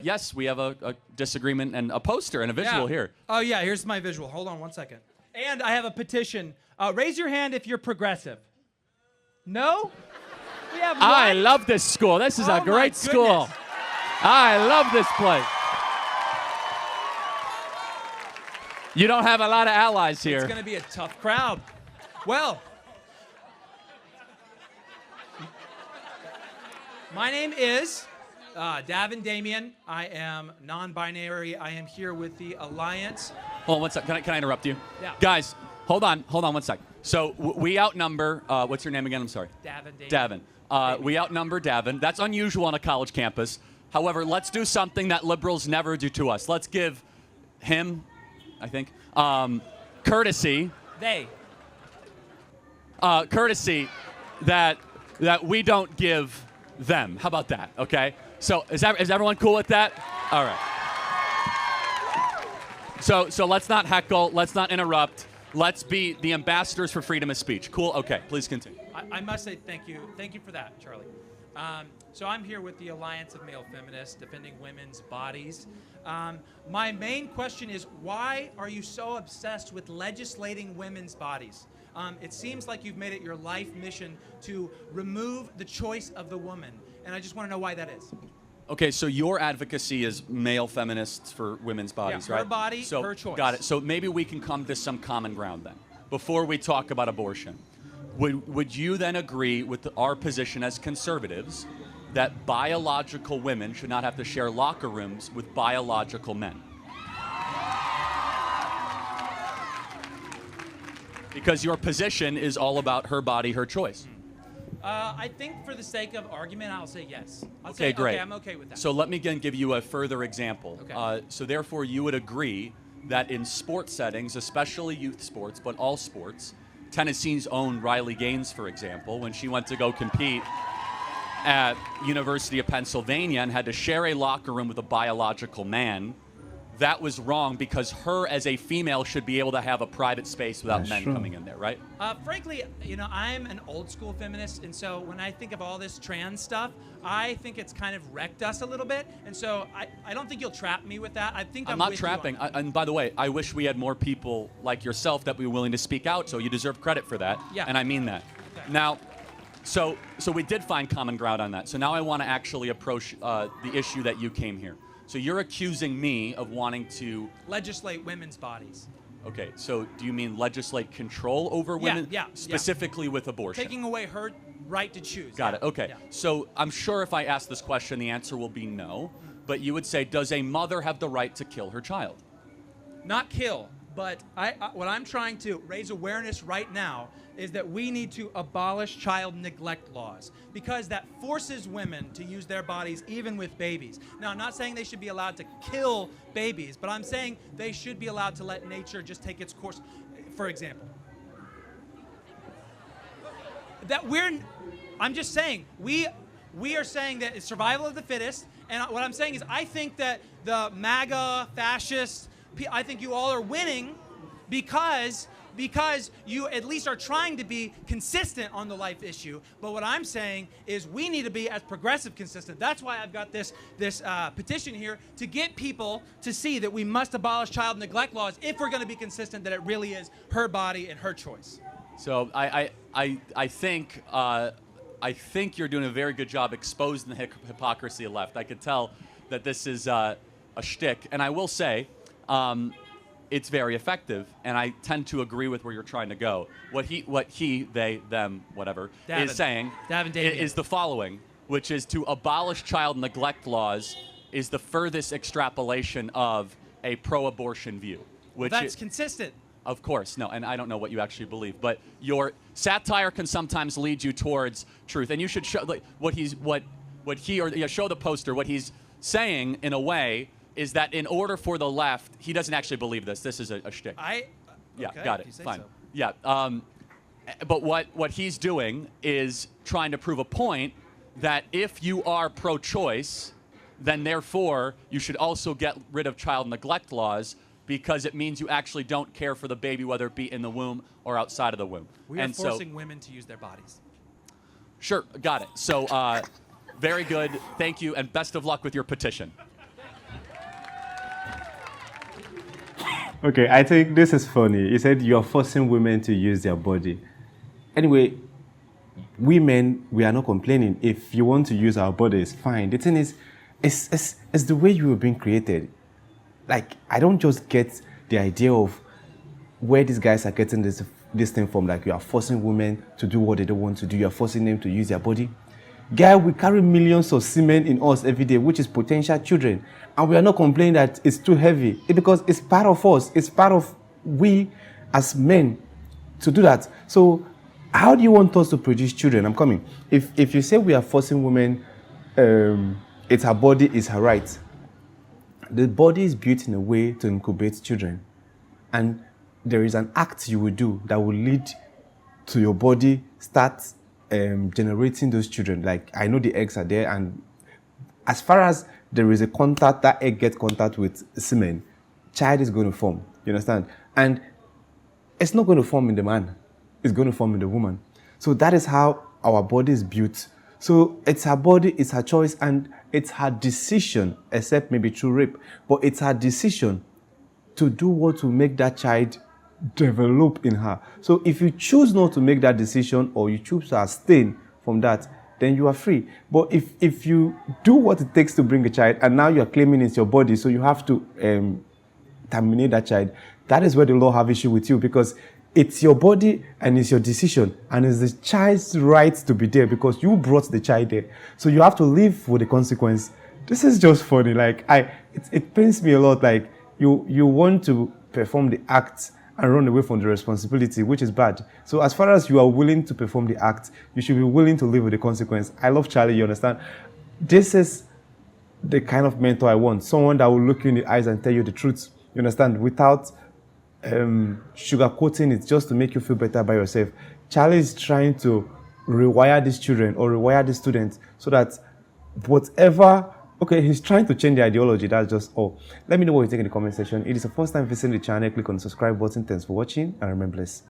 Yes, we have a disagreement and a poster and a visual here. Oh, yeah, here's my visual. Hold on one second. And I have a petition. Raise your hand if you're progressive. No? We have one? I love this school. This is a great school. I love this place. You don't have a lot of allies here. It's going to be a tough crowd. Well, my name is Davin Damien. I am non-binary. I am here with the Alliance. Hold on one sec. Can I interrupt you? Yeah. Guys, hold on one sec. So we outnumber, what's your name again? I'm sorry. Davin Damien. Davin. We outnumber Davin. That's unusual on a college campus. However, let's do something that liberals never do to us. Let's give him, I think, courtesy. Courtesy that we don't give them. How about that? Okay. So is everyone cool with that? All right. So let's not heckle. Let's not interrupt. Let's be the ambassadors for freedom of speech. Cool. Okay. Please continue. I must say thank you. Thank you for that, Charlie. So I'm here with the Alliance of Male Feminists, defending women's bodies. My main question is, why are you so obsessed with legislating women's bodies? It seems like you've made it your life mission to remove the choice of the woman, and I just want to know why that is. Okay, so your advocacy is male feminists for women's bodies, yeah, right? Her body, her choice. Got it. So maybe we can come to some common ground then, before we talk about abortion. Would you then agree with our position as conservatives that biological women should not have to share locker rooms with biological men? Because your position is all about her body, her choice. I think for the sake of argument, I'll say yes. Okay, great. Okay, I'm okay with that. So let me again give you a further example. Okay. So therefore, you would agree that in sports settings, especially youth sports, but all sports, Tennessee's own Riley Gaines, for example, when she went to go compete at University of Pennsylvania and had to share a locker room with a biological man, that was wrong because her as a female should be able to have a private space without men coming in there, right? Frankly, I'm an old school feminist, and so when I think of all this trans stuff, I think it's kind of wrecked us a little bit, and so I don't think you'll trap me with that. I think I'm not with trapping. You on that. And by the way, I wish we had more people like yourself that were willing to speak out, so you deserve credit for that, yeah. And I mean that. Okay. Now, so we did find common ground on that. So now I want to actually approach the issue that you came here. So you're accusing me of wanting to legislate women's bodies. Okay, so do you mean legislate control over women? Yeah. Specifically with abortion? Taking away her right to choose. Got it, okay. Yeah. So I'm sure if I ask this question, the answer will be no. But you would say, does a mother have the right to kill her child? Not kill, but what I'm trying to raise awareness right now is that we need to abolish child neglect laws because that forces women to use their bodies even with babies. Now, I'm not saying they should be allowed to kill babies, but I'm saying they should be allowed to let nature just take its course. For example, I'm just saying, we are saying that it's survival of the fittest, and what I'm saying is I think that the MAGA fascists, I think you all are winning because you at least are trying to be consistent on the life issue. But what I'm saying is we need to be as progressive consistent. That's why I've got this petition here to get people to see that we must abolish child neglect laws if we're going to be consistent that it really is her body and her choice. So I think you're doing a very good job exposing the hypocrisy of left. I could tell that this is a shtick, and I will say, it's very effective, and I tend to agree with where you're trying to go. What he, they, them, whatever, is saying is the following, which is to abolish child neglect laws is the furthest extrapolation of a pro-abortion view. Which that's consistent. Of course, no, and I don't know what you actually believe, but your satire can sometimes lead you towards truth, and you should show show the poster. What he's saying, in a way, is that in order for the left, he doesn't actually believe this. This is a shtick. Yeah, got it. Fine. So. Yeah. But what he's doing is trying to prove a point that if you are pro-choice, then therefore you should also get rid of child neglect laws because it means you actually don't care for the baby, whether it be in the womb or outside of the womb. We are forcing women to use their bodies. Sure, got it. So very good. Thank you, and best of luck with your petition. Okay, I think this is funny. He said you're forcing women to use their body. Anyway, women, we are not complaining. If you want to use our bodies, fine. The thing is, it's the way you were being created. Like, I don't just get the idea of where these guys are getting this thing from. Like, you are forcing women to do what they don't want to do. You are forcing them to use their body. Guy, we carry millions of semen in us every day, which is potential children. And we are not complaining that it's too heavy. It's because it's part of us. It's part of we as men to do that. So how do you want us to produce children? I'm coming. If you say we are forcing women, it's her body, it's her right. The body is built in a way to incubate children. And there is an act you will do that will lead to your body start generating those children. Like, I know the eggs are there, and as far as there is a contact, that egg gets contact with semen, child is going to form. You understand? And it's not going to form in the man. It's going to form in the woman. So that is how our body is built. So it's her body, it's her choice, and it's her decision, except maybe through rape, but it's her decision to do what will make that child develop in her. So if you choose not to make that decision, or you choose to abstain from that, then you are free. But if you do what it takes to bring a child, and now you are claiming it's your body, so you have to terminate that child, that is where the law have issue with you, because it's your body and it's your decision, and it's the child's right to be there because you brought the child there. So you have to live with the consequence. This is just funny. Like, it pains me a lot. Like, you want to perform the act and run away from the responsibility, which is bad. So as far as you are willing to perform the act, you should be willing to live with the consequence. I love Charlie, you understand? This is the kind of mentor I want. Someone that will look you in the eyes and tell you the truth, you understand? Without sugarcoating it just to make you feel better by yourself. Charlie is trying to rewire these children or rewire these students so that whatever. Okay, he's trying to change the ideology. That's just all. Let me know what you think in the comment section. If it's the first time visiting the channel, click on the subscribe button. Thanks for watching, and remember this.